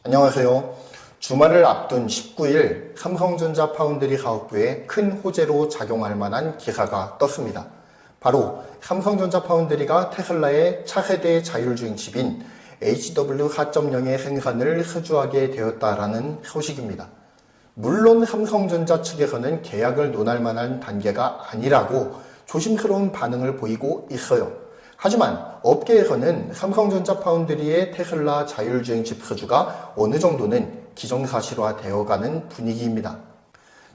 안녕하세요. 주말을 앞둔 19일 삼성전자 파운드리 사업부에 큰 호재로 작용할 만한 기사가 떴습니다. 바로 삼성전자 파운드리가 테슬라의 차세대 자율주행 칩인 HW4.0의 생산을 수주하게 되었다라는 소식입니다. 물론 삼성전자 측에서는 계약을 논할 만한 단계가 아니라고 조심스러운 반응을 보이고 있어요. 하지만 업계에서는 삼성전자 파운드리의 테슬라 자율주행 칩 수주가 어느 정도는 기정사실화되어가는 분위기입니다.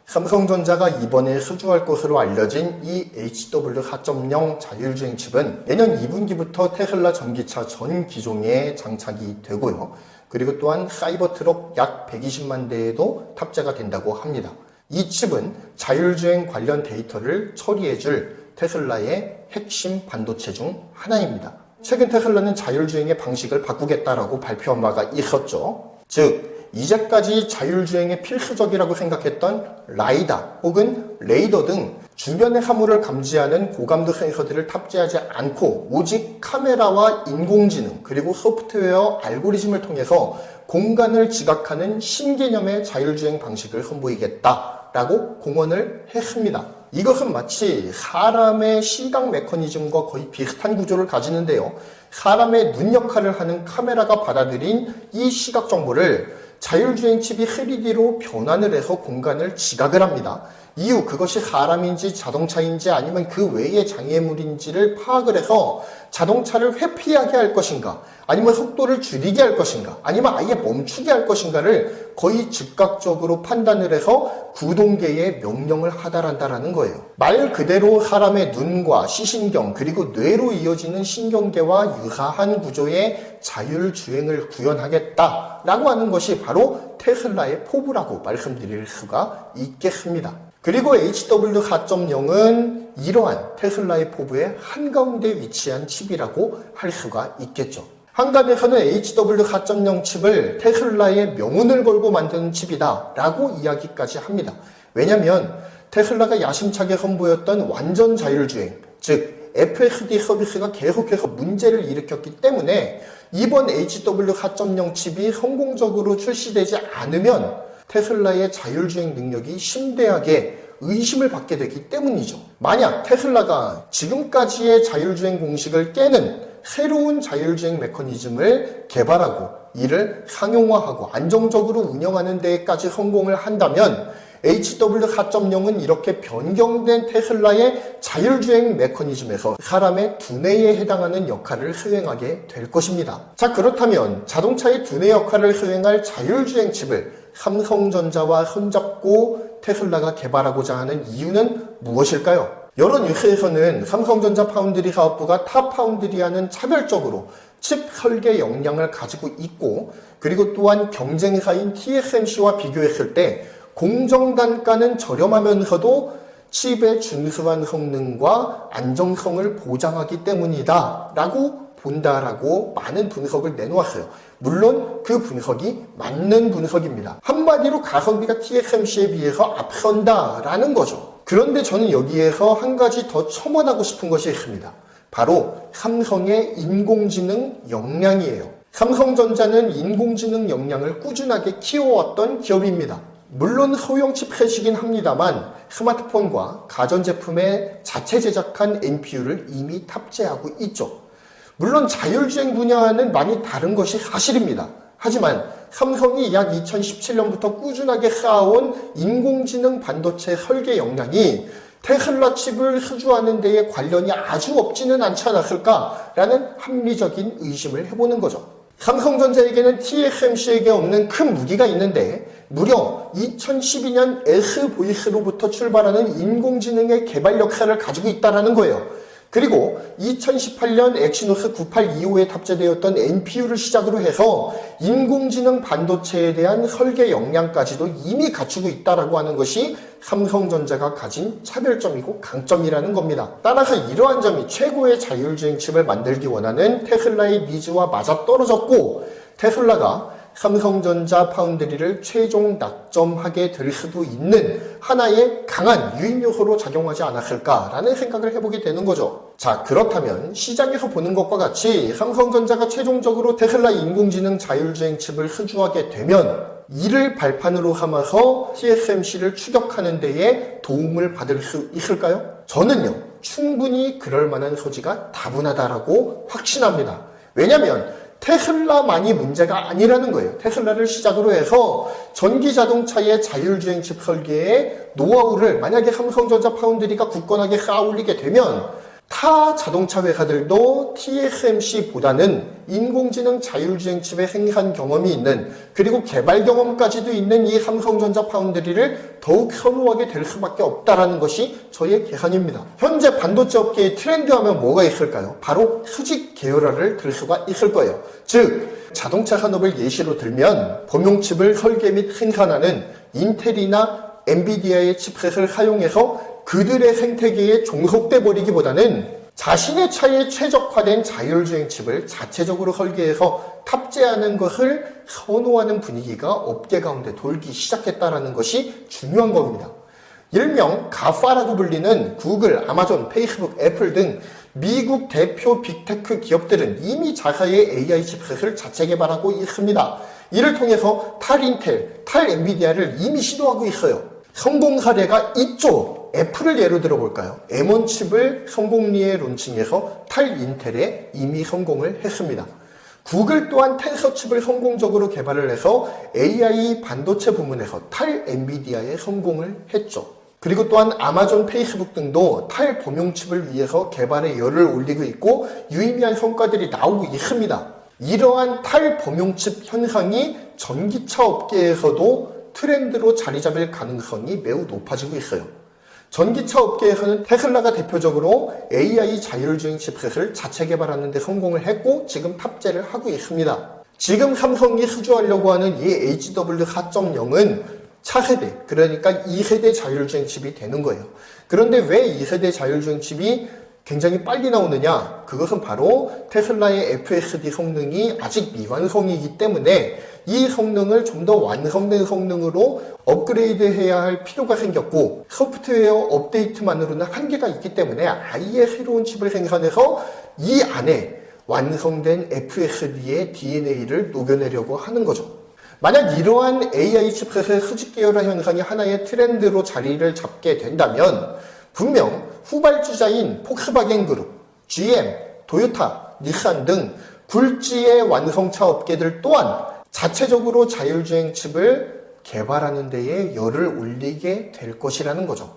삼성전자가 이번에 수주할 것으로 알려진 이 HW4.0 자율주행 칩은 내년 2분기부터 테슬라 전기차 전 기종에 장착이 되고요. 그리고 또한 사이버트럭 약 120만 대에도 탑재가 된다고 합니다. 이 칩은 자율주행 관련 데이터를 처리해줄 테슬라의 핵심 반도체 중 하나입니다. 최근 테슬라는 자율주행의 방식을 바꾸겠다라고 발표한 바가 있었죠. 즉, 이제까지 자율주행의 필수적이라고 생각했던 라이다 혹은 레이더 등 주변의 사물을 감지하는 고감도 센서들을 탑재하지 않고 오직 카메라와 인공지능 그리고 소프트웨어 알고리즘을 통해서 공간을 지각하는 신개념의 자율주행 방식을 선보이겠다라고 공언을 했습니다. 이것은 마치 사람의 시각 메커니즘과 거의 비슷한 구조를 가지는데요. 사람의 눈 역할을 하는 카메라가 받아들인 이 시각 정보를 자율주행 칩이 3D로 변환을 해서 공간을 지각을 합니다. 이후 그것이 사람인지 자동차인지 아니면 그 외의 장애물인지를 파악을 해서 자동차를 회피하게 할 것인가, 아니면 속도를 줄이게 할 것인가, 아니면 아예 멈추게 할 것인가를 거의 즉각적으로 판단을 해서 구동계에 명령을 하달한다라는 거예요. 말 그대로 사람의 눈과 시신경 그리고 뇌로 이어지는 신경계와 유사한 구조의 자율주행을 구현하겠다라고 하는 것이 바로 테슬라의 포부라고 말씀드릴 수가 있겠습니다. 그리고 HW4.0은 이러한 테슬라의 포부의 한가운데 위치한 칩이라고 할 수가 있겠죠. 한간에서는 HW4.0 칩을 테슬라의 명운을 걸고 만드는 칩이다 라고 이야기까지 합니다. 왜냐하면 테슬라가 야심차게 선보였던 완전 자율주행, 즉 FSD 서비스가 계속해서 문제를 일으켰기 때문에 이번 HW4.0 칩이 성공적으로 출시되지 않으면 테슬라의 자율주행 능력이 심대하게 의심을 받게 되기 때문이죠. 만약 테슬라가 지금까지의 자율주행 공식을 깨는 새로운 자율주행 메커니즘을 개발하고 이를 상용화하고 안정적으로 운영하는 데까지 성공을 한다면 HW4.0은 이렇게 변경된 테슬라의 자율주행 메커니즘에서 사람의 두뇌에 해당하는 역할을 수행하게 될 것입니다. 자, 그렇다면 자동차의 두뇌 역할을 수행할 자율주행 칩을 삼성전자와 손잡고 테슬라가 개발하고자 하는 이유는 무엇일까요? 여러 뉴스에서는 삼성전자 파운드리 사업부가 타 파운드리와는 차별적으로 칩 설계 역량을 가지고 있고, 그리고 또한 경쟁사인 TSMC와 비교했을 때 공정 단가는 저렴하면서도 칩의 준수한 성능과 안정성을 보장하기 때문이다 라고 본다라고 많은 분석을 내놓았어요. 물론 그 분석이 맞는 분석입니다. 한마디로 가성비가 TSMC에 비해서 앞선다라는 거죠. 그런데 저는 여기에서 한 가지 더 첨언하고 싶은 것이 있습니다. 바로 삼성의 인공지능 역량이에요. 삼성전자는 인공지능 역량을 꾸준하게 키워왔던 기업입니다. 물론 소형 칩셋이긴 합니다만 스마트폰과 가전제품에 자체 제작한 NPU를 이미 탑재하고 있죠. 물론 자율주행 분야와는 많이 다른 것이 사실입니다. 하지만 삼성이 약 2017년부터 꾸준하게 쌓아온 인공지능 반도체 설계 역량이 테슬라 칩을 수주하는 데에 관련이 아주 없지는 않지 않았을까라는 합리적인 의심을 해보는 거죠. 삼성전자에게는 TSMC에게 없는 큰 무기가 있는데 무려 2012년 S보이스로부터 출발하는 인공지능의 개발 역사를 가지고 있다는 거예요. 그리고 2018년 엑시노스 9825에 탑재되었던 NPU를 시작으로 해서 인공지능 반도체에 대한 설계 역량까지도 이미 갖추고 있다고 하는 것이 삼성전자가 가진 차별점이고 강점이라는 겁니다. 따라서 이러한 점이 최고의 자율주행 칩을 만들기 원하는 테슬라의 니즈와 맞아떨어졌고, 테슬라가 삼성전자 파운드리를 최종 낙점하게 될 수도 있는 하나의 강한 유인 요소로 작용하지 않았을까라는 생각을 해보게 되는 거죠. 자, 그렇다면 시장에서 보는 것과 같이 삼성전자가 최종적으로 테슬라 인공지능 자율주행 칩을 수주하게 되면 이를 발판으로 삼아서 TSMC를 추격하는 데에 도움을 받을 수 있을까요? 저는요, 충분히 그럴 만한 소지가 다분하다라고 확신합니다. 왜냐면 테슬라만이 문제가 아니라는 거예요. 테슬라를 시작으로 해서 전기자동차의 자율주행 칩 설계의 노하우를 만약에 삼성전자 파운드리가 굳건하게 쌓아올리게 되면 타 자동차 회사들도 TSMC보다는 인공지능 자율주행 칩의 생산 경험이 있는, 그리고 개발 경험까지도 있는 이 삼성전자 파운드리를 더욱 선호하게 될 수밖에 없다라는 것이 저의 계산입니다. 현재 반도체 업계의 트렌드 하면 뭐가 있을까요? 바로 수직 계열화를 들 수가 있을 거예요. 즉, 자동차 산업을 예시로 들면 범용칩을 설계 및 생산하는 인텔이나 엔비디아의 칩셋을 사용해서 그들의 생태계에 종속돼 버리기보다는 자신의 차에 최적화된 자율주행 칩을 자체적으로 설계해서 탑재하는 것을 선호하는 분위기가 업계 가운데 돌기 시작했다는 것이 중요한 겁니다. 일명 가파라고 불리는 구글, 아마존, 페이스북, 애플 등 미국 대표 빅테크 기업들은 이미 자사의 AI 칩셋을 자체 개발하고 있습니다. 이를 통해서 탈 인텔, 탈 엔비디아를 이미 시도하고 있어요. 성공 사례가 있죠. 애플을 예로 들어볼까요? M1 칩을 성공리에 론칭해서 탈 인텔에 이미 성공을 했습니다. 구글 또한 텐서 칩을 성공적으로 개발을 해서 AI 반도체 부문에서 탈 엔비디아에 성공을 했죠. 그리고 또한 아마존, 페이스북 등도 탈 범용 칩을 위해서 개발에 열을 올리고 있고 유의미한 성과들이 나오고 있습니다. 이러한 탈 범용 칩 현상이 전기차 업계에서도 트렌드로 자리 잡을 가능성이 매우 높아지고 있어요. 전기차 업계에서는 테슬라가 대표적으로 AI 자율주행 칩셋을 자체 개발하는 데 성공을 했고 지금 탑재를 하고 있습니다. 지금 삼성이 수주하려고 하는 이 HW4.0은 차세대, 그러니까 2세대 자율주행 칩이 되는 거예요. 그런데 왜 2세대 자율주행 칩이 굉장히 빨리 나오느냐? 그것은 바로 테슬라의 FSD 성능이 아직 미완성이기 때문에 이 성능을 좀 더 완성된 성능으로 업그레이드 해야 할 필요가 생겼고, 소프트웨어 업데이트만으로는 한계가 있기 때문에 아예 새로운 칩을 생산해서 이 안에 완성된 FSD의 DNA를 녹여내려고 하는 거죠. 만약 이러한 AI 칩셋의 수직 계열화 현상이 하나의 트렌드로 자리를 잡게 된다면 분명 후발주자인 폭스바겐 그룹, GM, 도요타, 닛산 등 굴지의 완성차 업계들 또한 자체적으로 자율주행 칩을 개발하는 데에 열을 올리게 될 것이라는 거죠.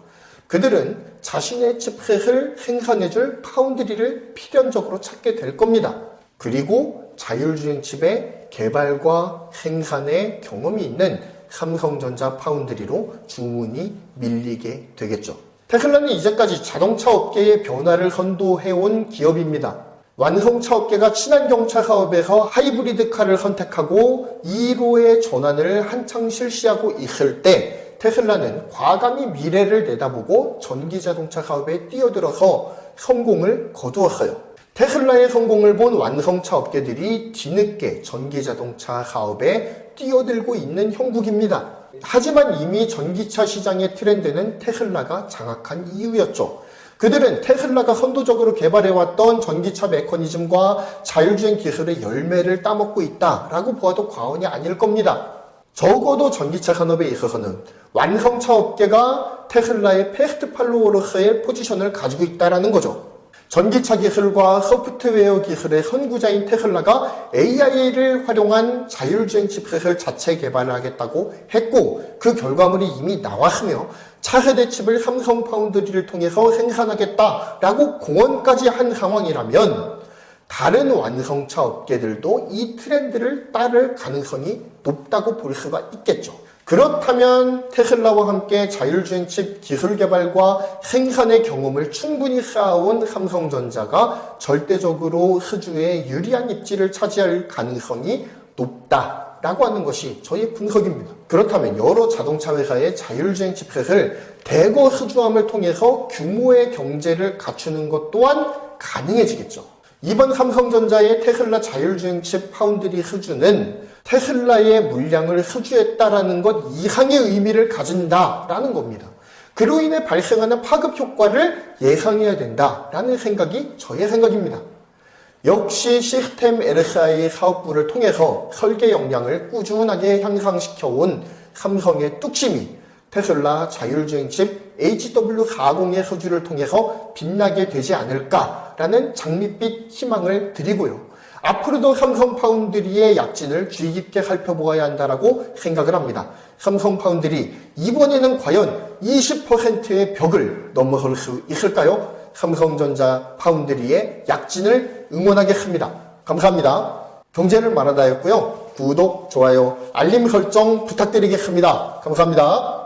그들은 자신의 칩셋을 생산해줄 파운드리를 필연적으로 찾게 될 겁니다. 그리고 자율주행 칩의 개발과 생산에 경험이 있는 삼성전자 파운드리로 주문이 밀리게 되겠죠. 테슬라는 이제까지 자동차 업계의 변화를 선도해온 기업입니다. 완성차 업계가 친환경차 사업에서 하이브리드카를 선택하고 2로의 전환을 한창 실시하고 있을 때 테슬라는 과감히 미래를 내다보고 전기자동차 사업에 뛰어들어서 성공을 거두었어요. 테슬라의 성공을 본 완성차 업계들이 뒤늦게 전기자동차 사업에 뛰어들고 있는 형국입니다. 하지만 이미 전기차 시장의 트렌드는 테슬라가 장악한 이유였죠. 그들은 테슬라가 선도적으로 개발해왔던 전기차 메커니즘과 자율주행 기술의 열매를 따먹고 있다라고 보아도 과언이 아닐 겁니다. 적어도 전기차 산업에 있어서는 완성차 업계가 테슬라의 패스트 팔로워로서의 포지션을 가지고 있다는 거죠. 전기차 기술과 소프트웨어 기술의 선구자인 테슬라가 AI를 활용한 자율주행 칩셋을 자체 개발하겠다고 했고, 그 결과물이 이미 나왔으며 차세대 칩을 삼성 파운드리를 통해서 생산하겠다라고 공언까지 한 상황이라면 다른 완성차 업계들도 이 트렌드를 따를 가능성이 높다고 볼 수가 있겠죠. 그렇다면 테슬라와 함께 자율주행 칩 기술 개발과 생산의 경험을 충분히 쌓아온 삼성전자가 절대적으로 수주에 유리한 입지를 차지할 가능성이 높다라고 하는 것이 저의 분석입니다. 그렇다면 여러 자동차 회사의 자율주행 칩셋을 대거 수주함을 통해서 규모의 경제를 갖추는 것 또한 가능해지겠죠. 이번 삼성전자의 테슬라 자율주행 칩 파운드리 수주는 테슬라의 물량을 소주했다라는 것 이상의 의미를 가진다라는 겁니다. 그로 인해 발생하는 파급 효과를 예상해야 된다라는 생각이 저의 생각입니다. 역시 시스템 LSI 사업부를 통해서 설계 역량을 꾸준하게 향상시켜온 삼성의 뚝심이 테슬라 자율주행 칩 HW40의 소주를 통해서 빛나게 되지 않을까라는 장밋빛 희망을 드리고요. 앞으로도 삼성 파운드리의 약진을 주의 깊게 살펴보아야 한다라고 생각을 합니다. 삼성 파운드리 이번에는 과연 20%의 벽을 넘어설 수 있을까요? 삼성전자 파운드리의 약진을 응원하겠습니다. 감사합니다. 경제를 말하다였고요. 구독, 좋아요, 알림 설정 부탁드리겠습니다. 감사합니다.